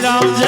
Ram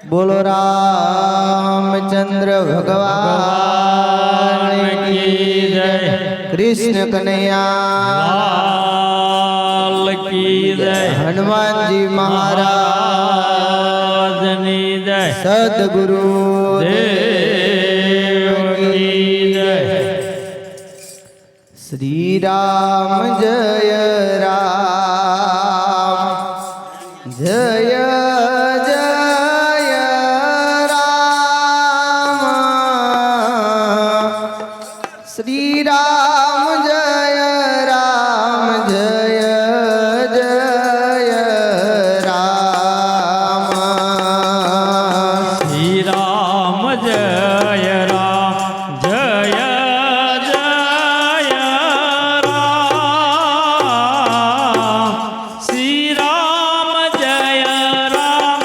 बोलो रामचंद्र भगवान की जय। कृष्ण कन्हैया की जय। हनुमान जी महाराज की जय। सद्गुरु देव की जय। श्री राम जय राम जय जय राम। श्री राम जय राम जय जय राम। श्री राम जय राम जय जय राम। श्री राम जय राम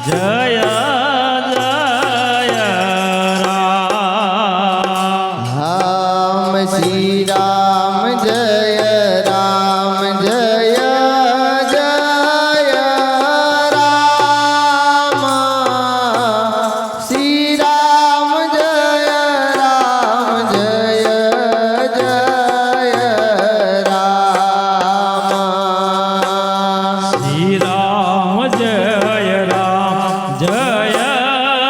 जय जय राम। हम श्री राम जय राम जय जय राम। श्री राम जय राम जय जय राम। श्री राम जय राम जय जय राम।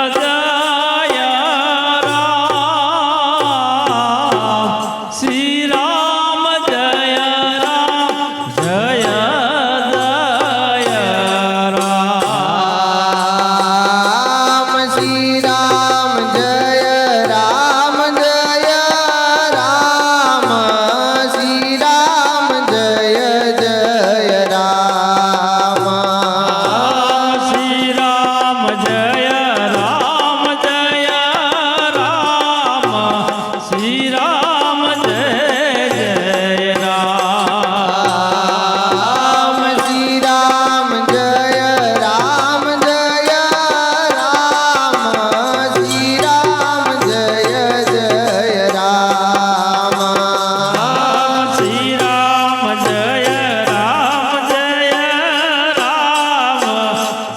श्री राम जय राम जय जय राम। श्री राम जय राम जय राम। श्री राम जय जय राम। श्री राम जय राम जय राम। श्री राम जय जय राम। श्री राम जय राम जय राम। श्री राम जय जय राम। श्री राम जय राम जय राम।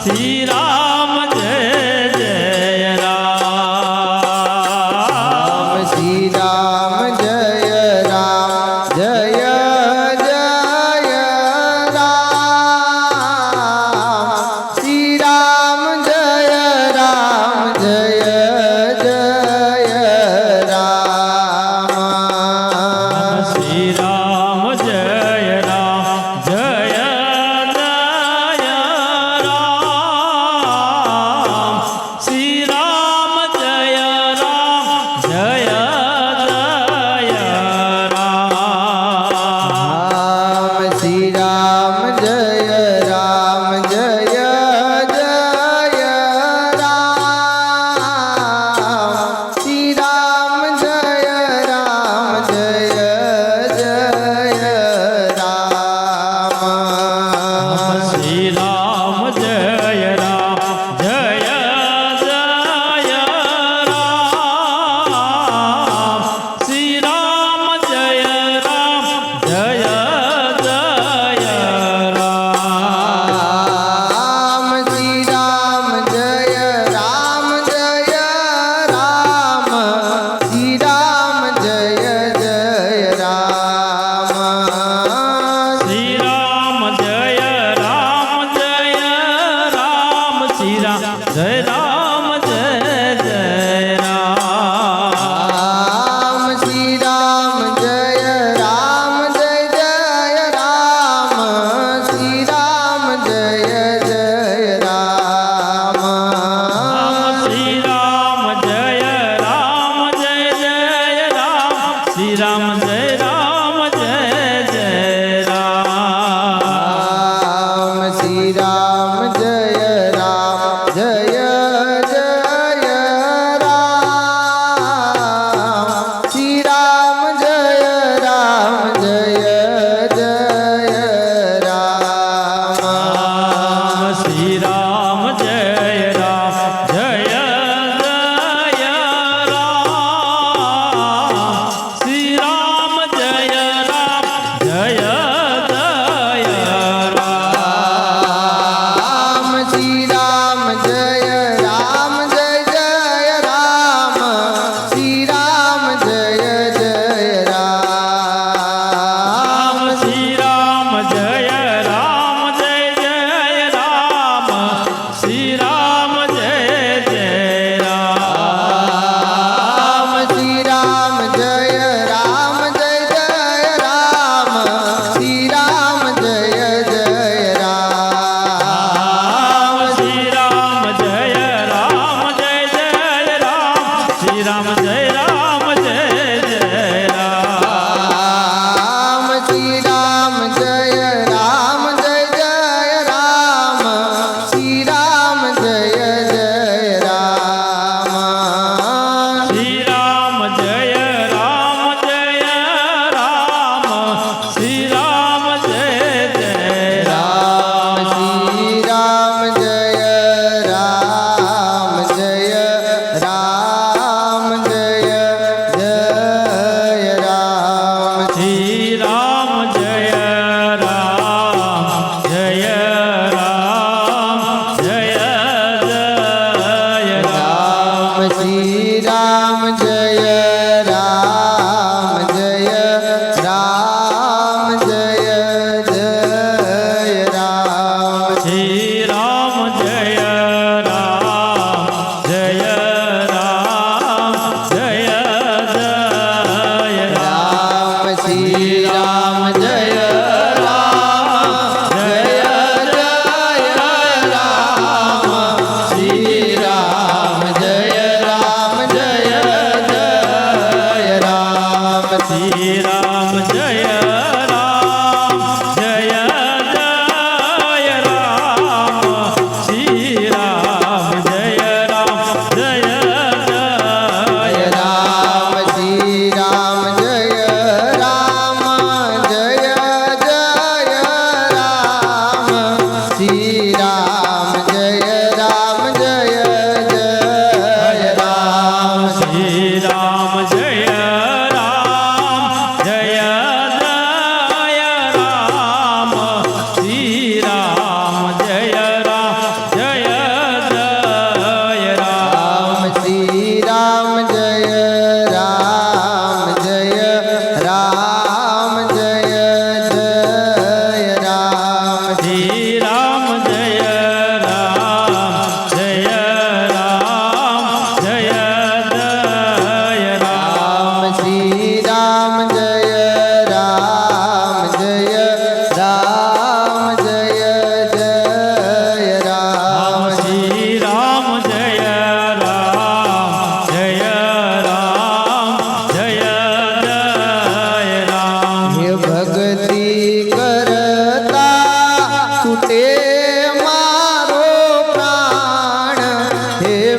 श्री राम जय जय राम। श्री राम जय राम जय जय राम। श्री राम जय राम जय जय राम। श्री राम जय राम जय जय राम। श्री राम जय राम जय जय राम। श्री राम जय राम जय जय राम। श्री राम जय राम जय जय राम। श्री राम जय राम जय जय राम। श्री राम जय राम जय जय राम। श्री राम जय राम जय राम। श्री राम जय जय राम। श्री राम जय राम जय राम। श्री राम जय राम जय जय राम। श्री राम जय राम जय जय राम। श्री राम जय जय राम। श्री राम जय राम जय जय राम। श्री राम जय राम जय जय राम। श्री राम जय राम जय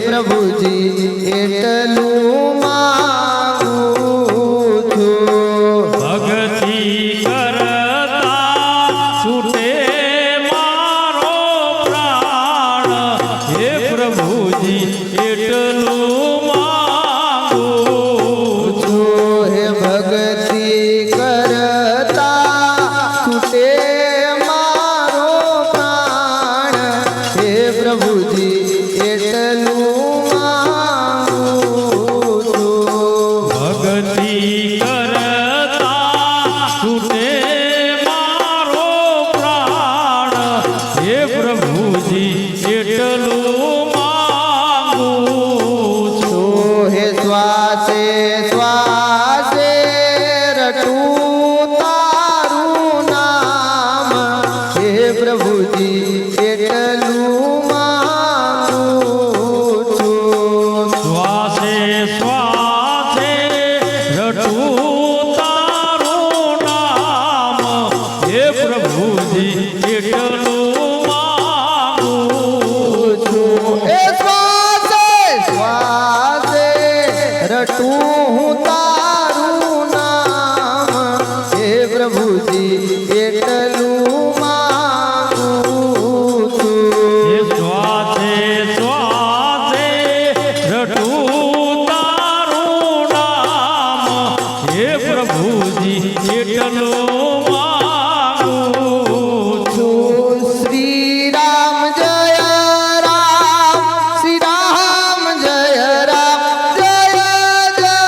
પ્રભુજી એટલું માંગુ છું. ભક્તિ કરતા છૂટે મારો પ્રાણ હે પ્રભુજી એટલું માંગુ છું. હે ભક્તિ કરતા છૂટે મારો પ્રાણ હે પ્રભુજી એટલું માંગુ છું. ભક્તિ કરતા છૂટે મારો પ્રાણ હે પ્રભુજી એટલું માંગુ છું. હે શ્વાસે શ્વાસે રટું તારું નામ હે પ્રભુજી એટલું માંગુ છું. શ્વાસે શ્વાસે રટું તારું નામ હે પ્રભુજી એટલું માંગુ છું. એ શ્વાસે શ્વાસે રટું હું તારું નામ હે પ્રભુજી એટલું માંગુ છું. હે શ્વાસે શ્વાસે રટું તારું નામ હે પ્રભુજી એટલું માંગુ છું. શ્રી રામ જય રામ શ્રી રામ જય રામ જય જય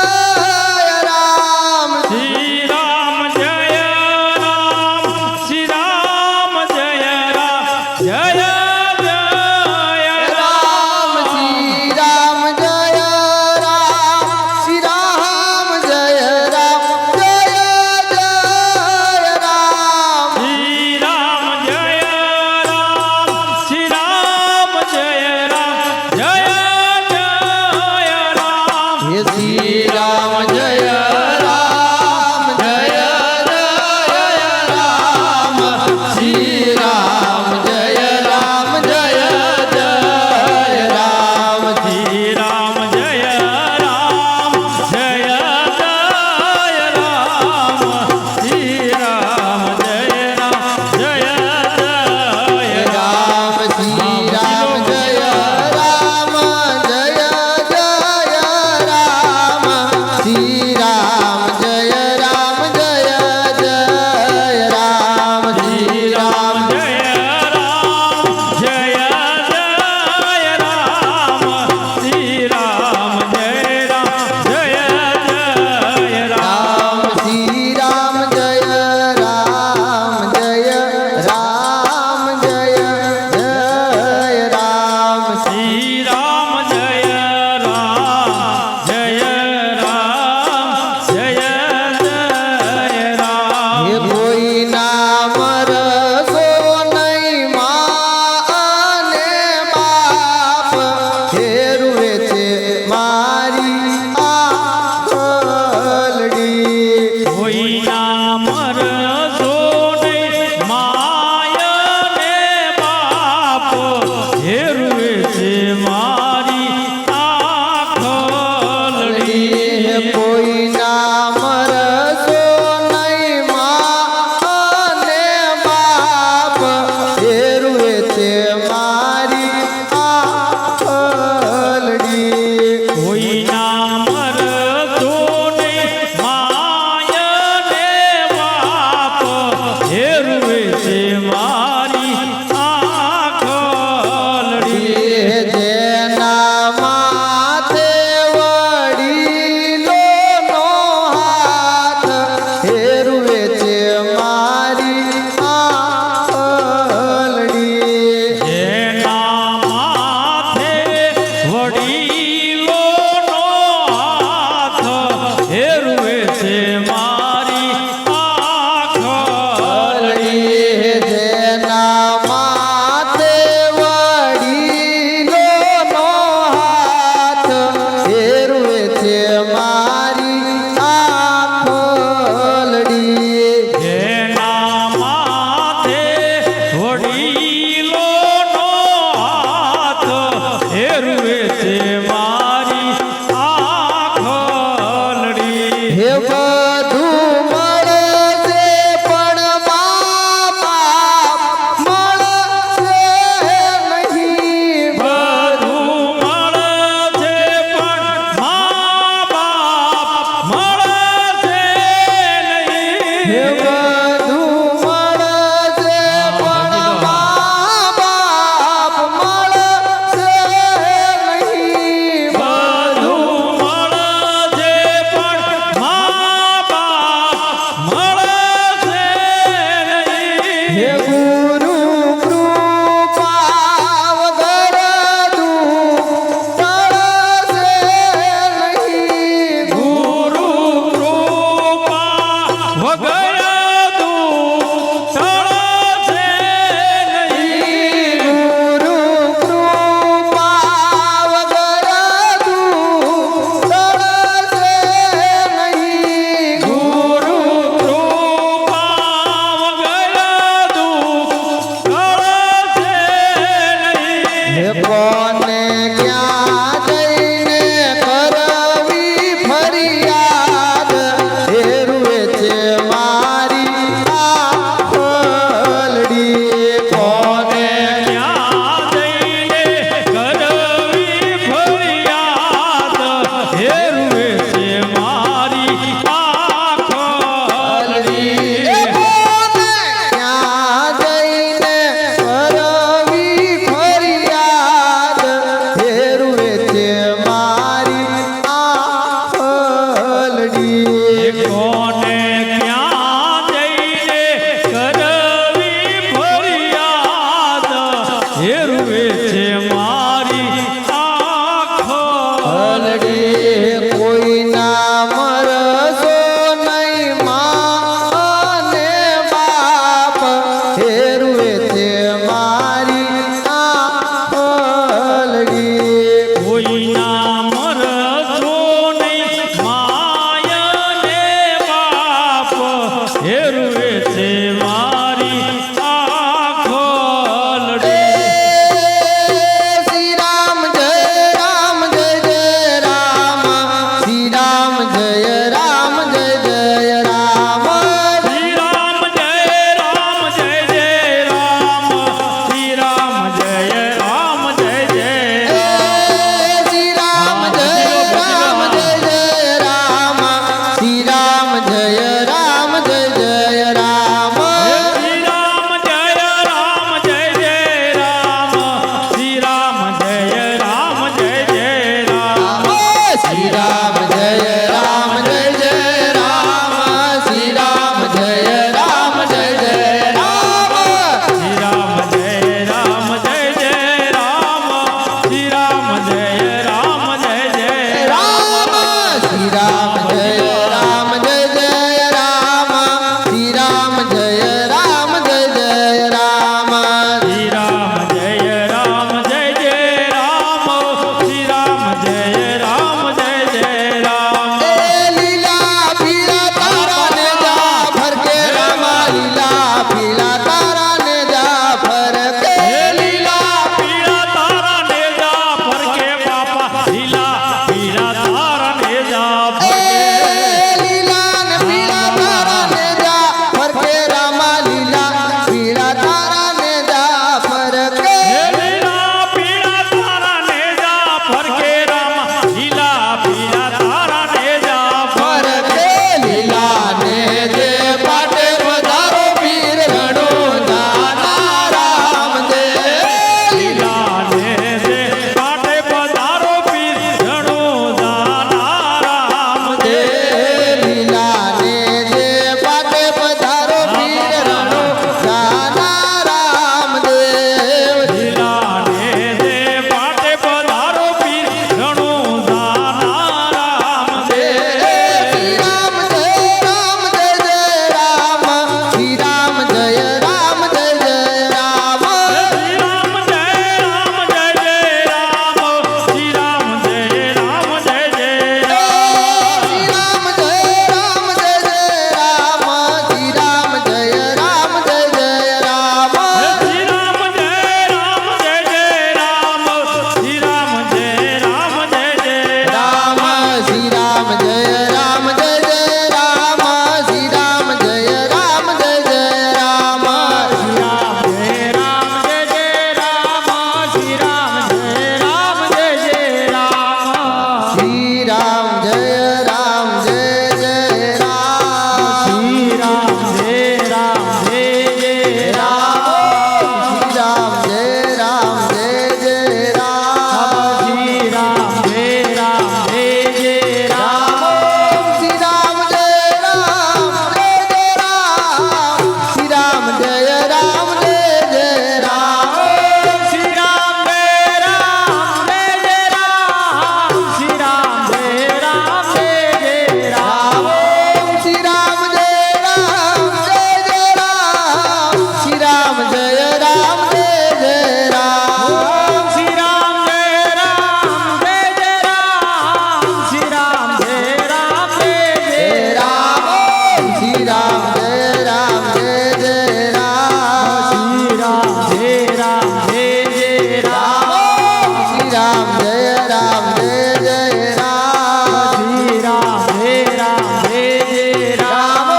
જય રામ જય જય રામ શ્રી રામ જય જય રામ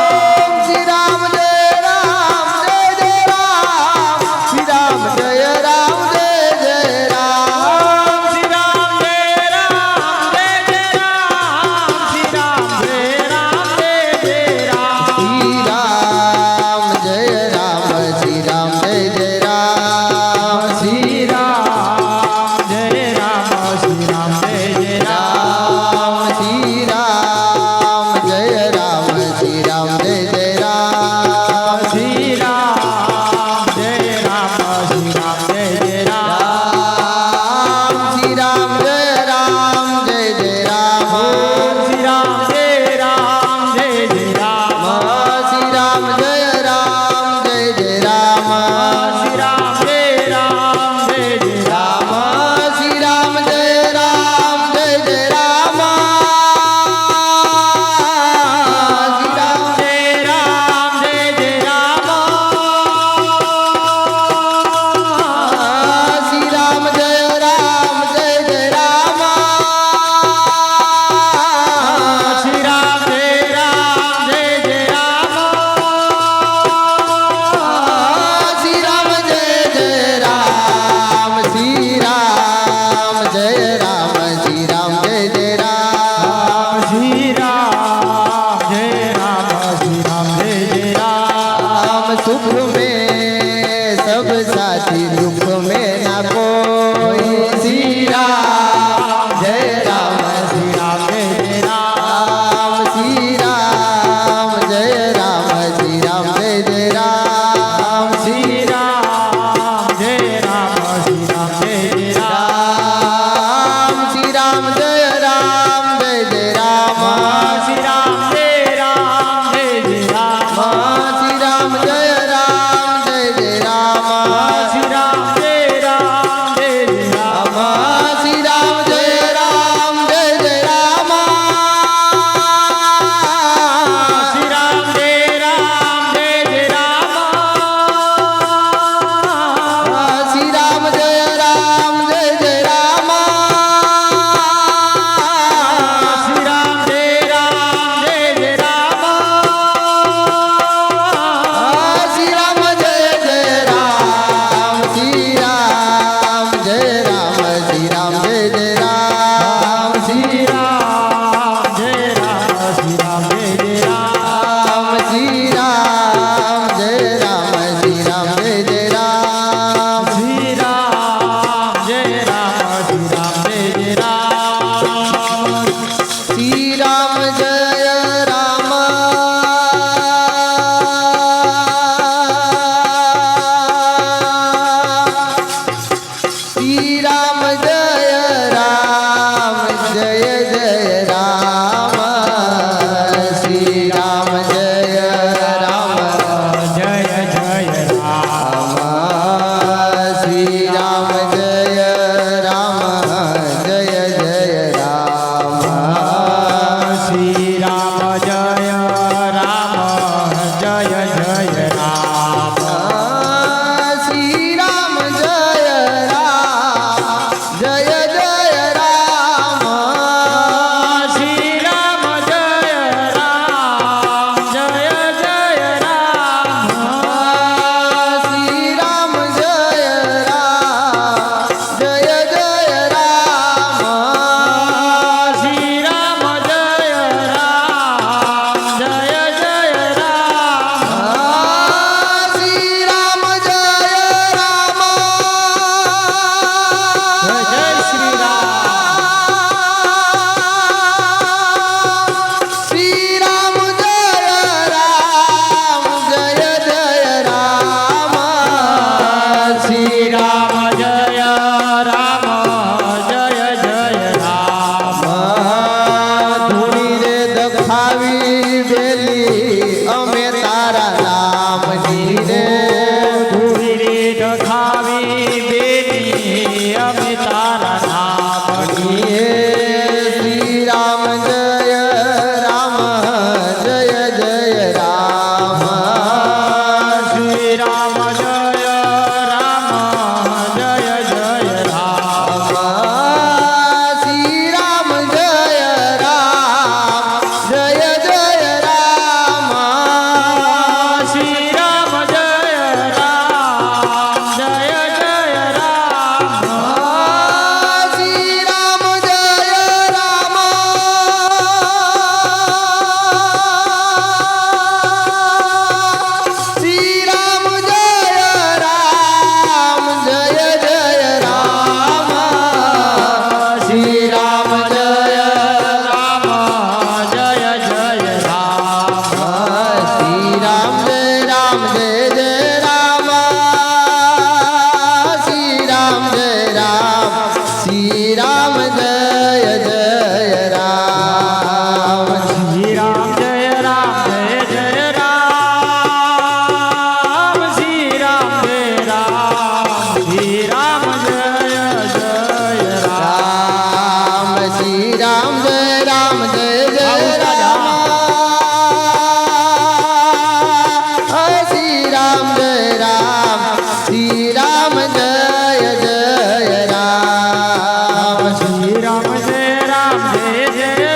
શ્રી રામ જય રામ જય જય રામ શ્રી રામ જય રામ જય જય રામ શ્રી રામ જય રામ જય જય રામ શ્રી રામ જય રામ જય જય રામ શ્રી રામ જય રામ શ્રી રામ જય જય રામ શ્રી રામ જય રામ શ્રી રામ જય રામ જય જય